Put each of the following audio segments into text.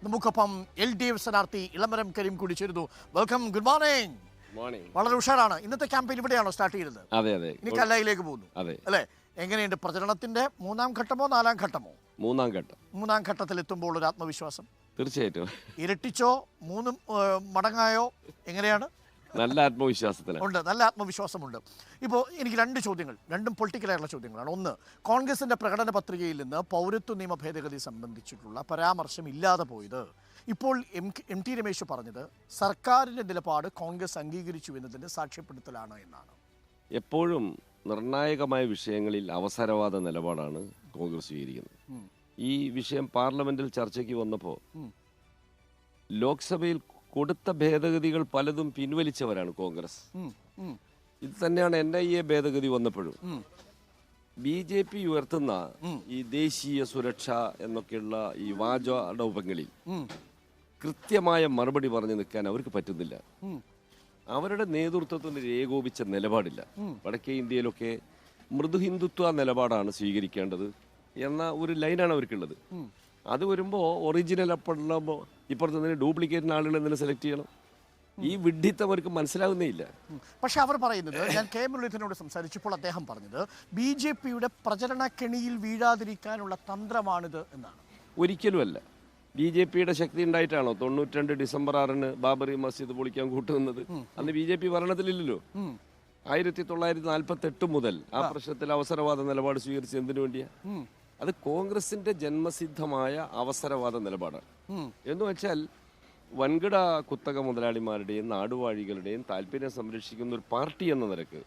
നമുക്കൊപ്പം LDF സ്ഥാനാർത്ഥി ഇളമരം കരീം കൂടി ചേരുന്നു. Welcome, good morning. വളരെ ഉഷാറാണ്. ഇന്നത്തെ ക്യാമ്പയിൻ ഇവിടെയാണോ സ്റ്റാർട്ട് ചെയ്യുന്നത്? അതെ. ഇനി കല്ലായിലേക്ക് പോകുന്നു അല്ലേ? എങ്ങനെയുണ്ട് പ്രചരണത്തിന്റെ മൂന്നാം ഘട്ടമോ നാലാം ഘട്ടമോ? മൂന്നാം ഘട്ടത്തിലെത്തുമ്പോൾ ഒരു ആത്മവിശ്വാസം തീർച്ചയായിട്ടും ഇരട്ടിച്ചോ മൂന്നും മടങ്ങായോ? എങ്ങനെയാണ്? നല്ല ആത്മവിശ്വാസത്തിലുണ്ട്, നല്ല ആത്മവിശ്വാസമുണ്ട്. ഇപ്പോൾ എനിക്ക് രണ്ട് ചോദ്യങ്ങൾ, രണ്ടും പൊളിറ്റിക്കലായിട്ടുള്ള ചോദ്യങ്ങളാണ്. ഒന്ന്, കോൺഗ്രസിൻ്റെ പ്രകടന പത്രികയിൽ നിന്ന് പൗരത്വ നിയമ ഭേദഗതി സംബന്ധിച്ചിട്ടുള്ള പരാമർശം ഇല്ലാതെ പോയത്, ഇപ്പോൾ എം ടി രമേശ് പറഞ്ഞത് സർക്കാരിൻ്റെ നിലപാട് കോൺഗ്രസ് അംഗീകരിച്ചു എന്നതിൻ്റെ സാക്ഷ്യപ്പെടുത്തലാണ് എന്നാണ്. എപ്പോഴും നിർണായകമായ വിഷയങ്ങളിൽ അവസരവാദ നിലപാടാണ് കോൺഗ്രസ് സ്വീകരിക്കുന്നത്. ഈ വിഷയം പാർലമെന്റിൽ ചർച്ചയ്ക്ക് വന്നപ്പോൾ ലോക്സഭയിൽ കൊടുത്ത ഭേദഗതികൾ പലതും പിൻവലിച്ചവരാണ് കോൺഗ്രസ്. ഇത് തന്നെയാണ് NIA ഭേദഗതി വന്നപ്പോഴും BJP ഉയർത്തുന്ന ഈ ദേശീയ സുരക്ഷ എന്നൊക്കെയുള്ള ഈ വാചാടോപങ്ങളിൽ കൃത്യമായ മറുപടി പറഞ്ഞു നിൽക്കാൻ അവർക്ക് പറ്റുന്നില്ല. അവരുടെ നേതൃത്വത്തിന് ഏകോപിച്ച നിലപാടില്ല. വടക്കേ ഇന്ത്യയിലൊക്കെ മൃദു ഹിന്ദുത്വ നിലപാടാണ് സ്വീകരിക്കേണ്ടത് എന്ന ഒരു ലൈനാണ് അവർക്കുള്ളത്. അത് വരുമ്പോൾ ഒറിജിനൽ അപ്പോഴുമ്പോൾ ഇപ്പുറത്ത് നിന്ന് ഡ്യൂപ്ലിക്കേറ്റിന് ആളുകൾ എന്തിനും സെലക്ട് ചെയ്യണം? ഈ വിഡ്ഢിത്തം അവർക്ക് മനസ്സിലാവുന്നേ ഇല്ല. പക്ഷെ അവർ പറയുന്നത്, ഞാൻ കെ മുരളീധരനോട് സംസാരിച്ചപ്പോൾ അദ്ദേഹം പറഞ്ഞത് BJPയുടെ പ്രചരണ കെണിയിൽ വീഴാതിരിക്കാനുള്ള തന്ത്രമാണിത് എന്നാണ്. ഒരിക്കലുമല്ല. BJPയുടെ ശക്തി ഉണ്ടായിട്ടാണോ 92 ഡിസംബർ 6 ബാബറി മസ്ജിദ് പൊളിക്കാൻ കൂട്ടുന്നത്? അന്ന് BJP ഭരണത്തിലില്ലല്ലോ. 1948 മുതൽ ആ പ്രശ്നത്തിൽ അവസരവാദ നിലപാട് സ്വീകരിച്ച് എന്തിനു വേണ്ടിയാ? അത് കോൺഗ്രസിന്റെ ജന്മസിദ്ധമായ അവസരവാദ നിലപാടാണ്. എന്ന് വെച്ചാൽ വൻകിട കുത്തക മുതലാളിമാരുടെയും നാടുവാഴികളുടെയും താല്പര്യം സംരക്ഷിക്കുന്ന ഒരു പാർട്ടി എന്ന നിലക്ക്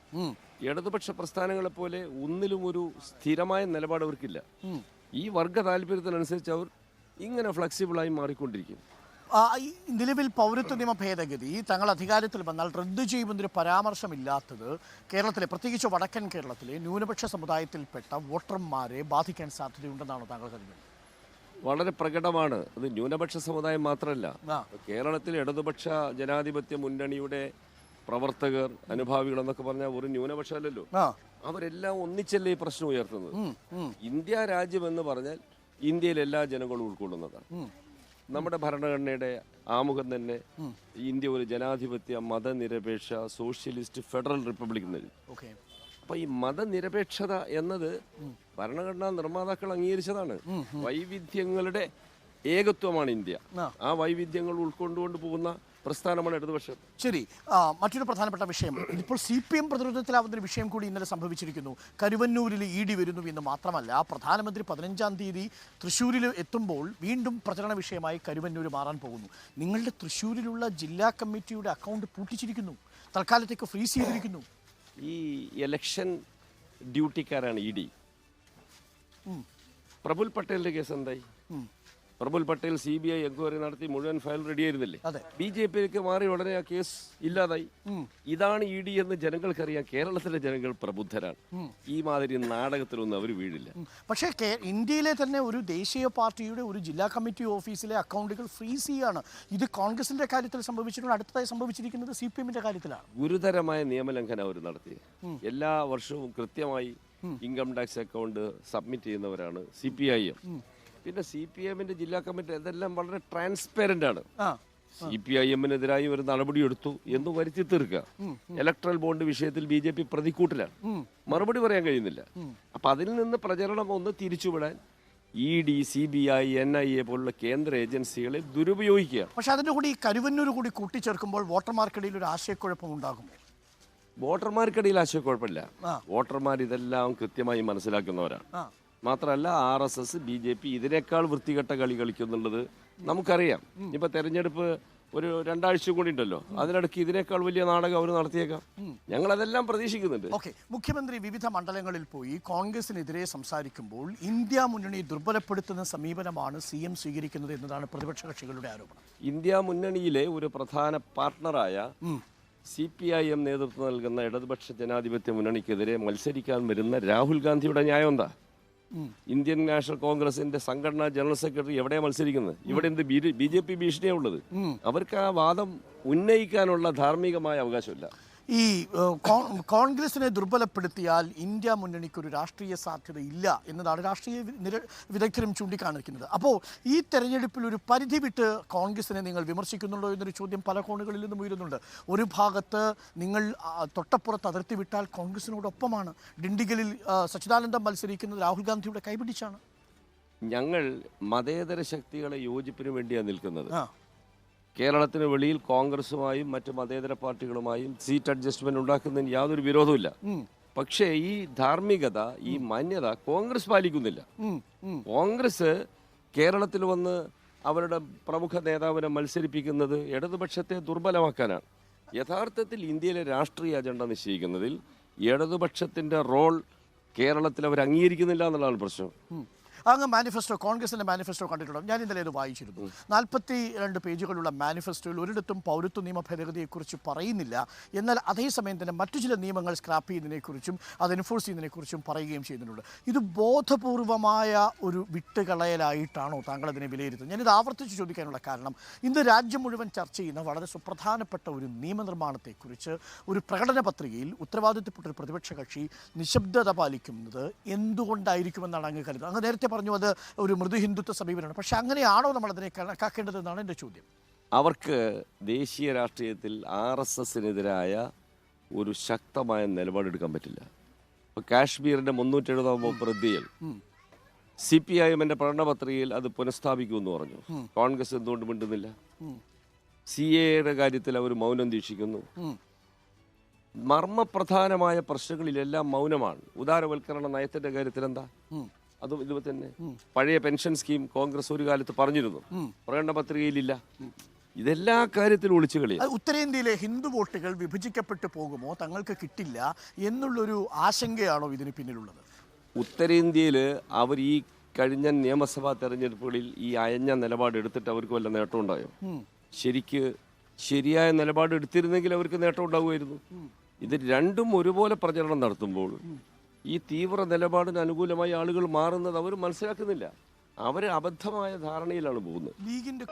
ഇടതുപക്ഷ പ്രസ്ഥാനങ്ങളെ പോലെ ഒന്നിലും ഒരു സ്ഥിരമായ നിലപാട് അവർക്കില്ല. ഈ വർഗ താല്പര്യത്തിനനുസരിച്ച് അവർ ഇങ്ങനെ ഫ്ലെക്സിബിളായി മാറിക്കൊണ്ടിരിക്കും. നിലവിൽ പൗരത്വ നിയമ ഭേദഗതി തങ്ങൾ അധികാരത്തിൽ വന്നാൽ റദ്ദു ചെയ്യുമെന്നൊരു പരാമർശമില്ലാത്തത് കേരളത്തിലെ, പ്രത്യേകിച്ച് വടക്കൻ കേരളത്തിലെ ന്യൂനപക്ഷ സമുദായത്തിൽപ്പെട്ട വോട്ടർമാരെ ബാധിക്കാൻ സാധ്യതയുണ്ടെന്നാണോ താങ്കൾ കരുതുന്നത്? വളരെ പ്രകടമാണ്. അത് ന്യൂനപക്ഷ സമുദായം മാത്രമല്ല, കേരളത്തിലെ ഇടതുപക്ഷ ജനാധിപത്യ മുന്നണിയുടെ പ്രവർത്തകർ, അനുഭാവികൾ എന്നൊക്കെ പറഞ്ഞാൽ ഒരു ന്യൂനപക്ഷമല്ലല്ലോ. അവരെല്ലാം ഒന്നിച്ചല്ലേ ഈ പ്രശ്നം ഉയർത്തുന്നത്. ഇന്ത്യ രാജ്യം എന്ന് പറഞ്ഞാൽ ഇന്ത്യയിലെ എല്ലാ ജനങ്ങളും ഉൾക്കൊള്ളുന്നതാണ്. നമ്മുടെ ഭരണഘടനയുടെ ആമുഖം തന്നെ ഇന്ത്യ ഒരു ജനാധിപത്യ മതനിരപേക്ഷ സോഷ്യലിസ്റ്റ് ഫെഡറൽ റിപ്പബ്ലിക് എന്നത്. അപ്പൊ ഈ മതനിരപേക്ഷത എന്നത് ഭരണഘടനാ നിർമ്മാതാക്കൾ അംഗീകരിച്ചതാണ്. വൈവിധ്യങ്ങളുടെ ഏകത്വമാണ് ഇന്ത്യ. ആ വൈവിധ്യങ്ങൾ ഉൾക്കൊണ്ടുകൊണ്ട് പോകുന്ന പ്രസ്ഥാനമാണ് ഇടതുപക്ഷം. ശരി, മറ്റൊരു പ്രധാനപ്പെട്ട വിഷയം, ഇപ്പോൾ CPM പ്രതിരോധത്തിലാവുന്നൊരു വിഷയം കൂടി ഇന്നലെ സംഭവിച്ചിരിക്കുന്നു. കരുവന്നൂരിൽ ED വരുന്നു എന്ന് മാത്രമല്ല, പ്രധാനമന്ത്രി 15-ാം തീയതി തൃശ്ശൂരിൽ എത്തുമ്പോൾ വീണ്ടും പ്രചരണ വിഷയമായി കരുവന്നൂർ മാറാൻ പോകുന്നു. നിങ്ങളുടെ തൃശ്ശൂരിലുള്ള ജില്ലാ കമ്മിറ്റിയുടെ അക്കൗണ്ട് പൂട്ടിച്ചിരിക്കുന്നു, തൽക്കാലത്തേക്ക് ഫ്രീസ് ചെയ്തിരിക്കുന്നു. ഈ ഇലക്ഷൻ ഡ്യൂട്ടിക്കാരാണ് ED. പ്രഫുൽ പട്ടേലിന്റെ കേസ് എന്തായി? പ്രഫുൽ പട്ടേൽ CBI എൻക്വയറി നടത്തി മുഴുവൻ ഫയൽ റെഡി ആയിരുന്നില്ലേ? BJPയിലേക്ക് മാറി ഉടനെ ആ കേസ് ഇല്ലാതായി. ഇതാണ് ED എന്ന് ജനങ്ങൾക്കറിയാം. കേരളത്തിലെ ജനങ്ങൾ പ്രബുദ്ധരാണ്. ഈ മാതിരി നാടകത്തിലൊന്നും അവർ വീഴില്ല. പക്ഷേ ഇന്ത്യയിലെ തന്നെ ഒരു ദേശീയ പാർട്ടിയുടെ ഒരു ജില്ലാ കമ്മിറ്റി ഓഫീസിലെ അക്കൗണ്ടുകൾ ഫ്രീസ് ചെയ്യാണ്. ഇത് കോൺഗ്രസിന്റെ കാര്യത്തിൽ സംഭവിച്ചിട്ടുണ്ട്, അടുത്തതായി സംഭവിച്ചിരിക്കുന്നത് CPMന്റെ കാര്യത്തിലാണ്. ഗുരുതരമായ നിയമലംഘനം അവർ നടത്തി. എല്ലാ വർഷവും കൃത്യമായി ഇൻകം ടാക്സ് അക്കൗണ്ട് സബ്മിറ്റ് ചെയ്യുന്നവരാണ് CPIM. പിന്നെ CPMന്റെ ജില്ലാ കമ്മിറ്റി അതെല്ലാം വളരെ ട്രാൻസ്പെറന്റ് ആണ്. CPIMനെതിരായി ഒരു നടപടി എടുത്തു എന്ന് വരുത്തി തീർക്കുക. ഇലക്ട്രൽ ബോണ്ട് വിഷയത്തിൽ BJP പ്രതിക്കൂട്ടിലാണ്, മറുപടി പറയാൻ കഴിയുന്നില്ല. അപ്പൊ അതിൽ നിന്ന് പ്രചരണം ഒന്ന് തിരിച്ചുവിടാൻ ED, CBI, NIA പോലുള്ള കേന്ദ്ര ഏജൻസികളെ ദുരുപയോഗിക്കുക. പക്ഷെ അതിന്റെ കൂടി കരുവന്നൂർ കൂടി കൂട്ടിച്ചേർക്കുമ്പോൾ വോട്ടർമാർക്കിടയിൽ ഒരു ആശയക്കുഴപ്പം ഉണ്ടാകുമോ? വോട്ടർമാർക്കിടയിൽ ആശയക്കുഴപ്പമില്ല. വോട്ടർമാർ ഇതെല്ലാം കൃത്യമായി മനസ്സിലാക്കുന്നവരാണ്. മാത്രമല്ല RSS, BJP ഇതിനേക്കാൾ വൃത്തികെട്ട കളി കളിക്കുന്നുള്ളത് നമുക്കറിയാം. ഇപ്പൊ തെരഞ്ഞെടുപ്പ് ഒരു 2 ആഴ്ച കൂടി ഉണ്ടല്ലോ, അതിനിടയ്ക്ക് ഇതിനേക്കാൾ വലിയ നാടകം അവർ നടത്തിയേക്കാം. ഞങ്ങൾ അതെല്ലാം പ്രതീക്ഷിക്കുന്നുണ്ട്. മുഖ്യമന്ത്രി വിവിധ മണ്ഡലങ്ങളിൽ പോയി കോൺഗ്രസിനെതിരെ സംസാരിക്കുമ്പോൾ ഇന്ത്യ മുന്നണി ദുർബലപ്പെടുത്തുന്ന സമീപനമാണ് CM സ്വീകരിക്കുന്നത് എന്നതാണ് പ്രതിപക്ഷ കക്ഷികളുടെ ആരോപണം. ഇന്ത്യ മുന്നണിയിലെ ഒരു പ്രധാന പാർട്ട്ണറായ CPIM നേതൃത്വം നൽകുന്ന ഇടതുപക്ഷ ജനാധിപത്യ മുന്നണിക്കെതിരെ മത്സരിക്കാൻ വരുന്ന രാഹുൽ ഗാന്ധിയുടെ ന്യായം എന്താ? ഇന്ത്യൻ നാഷണൽ കോൺഗ്രസിന്റെ സംഘടനാ ജനറൽ സെക്രട്ടറി എവിടെയാണ് മത്സരിക്കുന്നത്? ഇവിടെ എന്ത് BJP ഭീഷണിയാണ് ഉള്ളത്? അവർക്ക് ആ വാദം ഉന്നയിക്കാനുള്ള ധാർമ്മികമായ അവകാശമില്ല. ഈ കോൺഗ്രസിനെ ദുർബലപ്പെടുത്തിയാൽ ഇന്ത്യ മുന്നണിക്കൊരു രാഷ്ട്രീയ സാധ്യത ഇല്ല എന്നതാണ് രാഷ്ട്രീയ വിദഗ്ധരും ചൂണ്ടിക്കാണിക്കുന്നത്. അപ്പോൾ ഈ തെരഞ്ഞെടുപ്പിൽ ഒരു പരിധി വിട്ട് കോൺഗ്രസിനെ നിങ്ങൾ വിമർശിക്കുന്നുണ്ടോ എന്നൊരു ചോദ്യം പല കോണുകളിൽ നിന്നും ഉയരുന്നുണ്ട്. ഒരു ഭാഗത്ത് നിങ്ങൾ തൊട്ടപ്പുറത്ത് അതിർത്തി വിട്ടാൽ കോൺഗ്രസിനോടൊപ്പമാണ്. ഡിണ്ടിഗലിൽ സച്ചിദാനന്ദം മത്സരിക്കുന്നത് രാഹുൽ ഗാന്ധിയുടെ കൈപിടിച്ചാണ്. ഞങ്ങൾ മതേതര ശക്തികളെ യോജിപ്പിന് വേണ്ടിയാണ് നിൽക്കുന്നത്. കേരളത്തിന് വെളിയിൽ കോൺഗ്രസുമായും മറ്റ് മതേതര പാർട്ടികളുമായും സീറ്റ് അഡ്ജസ്റ്റ്മെന്റ് ഉണ്ടാക്കുന്നതിന് യാതൊരു വിരോധമില്ല. പക്ഷേ ഈ ധാർമ്മികത, ഈ മാന്യത കോൺഗ്രസ് പാലിക്കുന്നില്ല. കോൺഗ്രസ് കേരളത്തിൽ വന്ന് അവരുടെ പ്രമുഖ നേതാവിനെ മത്സരിപ്പിക്കുന്നത് ഇടതുപക്ഷത്തെ ദുർബലമാക്കാനാണ്. യഥാർത്ഥത്തിൽ ഇന്ത്യയിലെ രാഷ്ട്രീയ അജണ്ട നിശ്ചയിക്കുന്നതിൽ ഇടതുപക്ഷത്തിന്റെ റോൾ കേരളത്തിൽ അവർ അംഗീകരിക്കുന്നില്ല എന്നുള്ളതാണ് പ്രശ്നം. അങ്ങ് മാനിഫെസ്റ്റോ, കോൺഗ്രസിൻ്റെ മാനിഫെസ്റ്റോ കണ്ടിട്ടുണ്ടോ? ഞാൻ ഇന്നലെ ഇത് വായിച്ചിരുന്നു. 42 പേജുകളുള്ള മാനിഫെസ്റ്റോയിൽ ഒരിടത്തും പൗരത്വ നിയമ ഭേദഗതിയെക്കുറിച്ച് പറയുന്നില്ല. എന്നാൽ അതേസമയം തന്നെ മറ്റു ചില നിയമങ്ങൾ സ്ക്രാപ്പ് ചെയ്യുന്നതിനെക്കുറിച്ചും അത് എൻഫോഴ്സ് ചെയ്യുന്നതിനെക്കുറിച്ചും പറയുകയും ചെയ്യുന്നുണ്ട്. ഇത് ബോധപൂർവമായ ഒരു വിട്ടുകളയലായിട്ടാണോ താങ്കൾ അതിനെ വിലയിരുത്തുന്നത്? ഞാനിത് ആവർത്തിച്ച് ചോദിക്കാനുള്ള കാരണം, ഇന്ന് രാജ്യം മുഴുവൻ ചർച്ച ചെയ്യുന്ന വളരെ സുപ്രധാനപ്പെട്ട ഒരു നിയമനിർമ്മാണത്തെക്കുറിച്ച് ഒരു പ്രകടന പത്രികയിൽ ഉത്തരവാദിത്തപ്പെട്ട ഒരു പ്രതിപക്ഷ കക്ഷി നിശബ്ദത പാലിക്കുന്നത് എന്തുകൊണ്ടായിരിക്കുമെന്നാണ് അങ്ങ് കരുതുന്നത്? അങ്ങ് നേരത്തെ പറഞ്ഞു അത് ഒരു മൃദു ഹിന്ദുത്വ സമീപനമാണ്. പക്ഷെ അങ്ങനെയാണോ നമ്മൾ അതിനെ കണക്കാക്കേണ്ടതെന്നാണ് എൻ്റെ ചോദ്യം. അവർക്ക് ദേശീയ രാഷ്ട്രീയത്തിൽ RSSനെതിരായ ഒരു ശക്തമായ നിലപാടെടുക്കാൻ പറ്റില്ല. ഇപ്പോൾ കാശ്മീരിൻ്റെ 370 പ്രതിയിൽ CPIMന്റെ പ്രകടന പത്രികയിൽ അത് പുനഃസ്ഥാപിക്കുമെന്ന് പറഞ്ഞു. കോൺഗ്രസ് എന്തുകൊണ്ട് മിണ്ടുന്നില്ല? CAA കാര്യത്തിൽ അവർ മൗനം ദീക്ഷിക്കുന്നു. മർമ്മപ്രധാനമായ പ്രശ്നങ്ങളിലെല്ലാം മൗനമാണ്. ഉദാരവൽക്കരണ നയത്തിന്റെ കാര്യത്തിൽ എന്താ? അതും ഇതുപോലെ തന്നെ. പഴയ പെൻഷൻ സ്കീം കോൺഗ്രസ് ഒരു കാലത്ത് പറഞ്ഞിരുന്നു, പ്രകടന പത്രികയിലില്ല. ഇതെല്ലാ കാര്യത്തിലും ഒളിച്ചു കളിയാണ്. ഉത്തരേന്ത്യയിലെ ഹിന്ദു വോട്ടുകൾ വിഭജിക്കപ്പെട്ടു പോകുമോ, തങ്ങൾക്ക് കിട്ടില്ല എന്നുള്ളൊരു ആശങ്കയാണോ ഇതിന് പിന്നിലുള്ളത്? ഉത്തരേന്ത്യയിൽ അവർ ഈ കഴിഞ്ഞ നിയമസഭാ തെരഞ്ഞെടുപ്പുകളിൽ ഈ അയഞ്ഞ നിലപാട് എടുത്തിട്ട് അവർക്ക് വല്ല നേട്ടം ഉണ്ടായോ? ശരിയായ നിലപാട് എടുത്തിരുന്നെങ്കിൽ അവർക്ക് നേട്ടം ഉണ്ടാവുമായിരുന്നു. ഇത് രണ്ടും ഒരുപോലെ പ്രചരണം നടത്തുമ്പോൾ ഈ തീവ്ര നിലപാടിന് അനുകൂലമായി ആളുകൾ മാറുന്നത് അവർ മനസ്സിലാക്കുന്നില്ല. അവർ അബദ്ധമായ ധാരണയിലാണ് പോകുന്നത്. ലീഗിന്റെ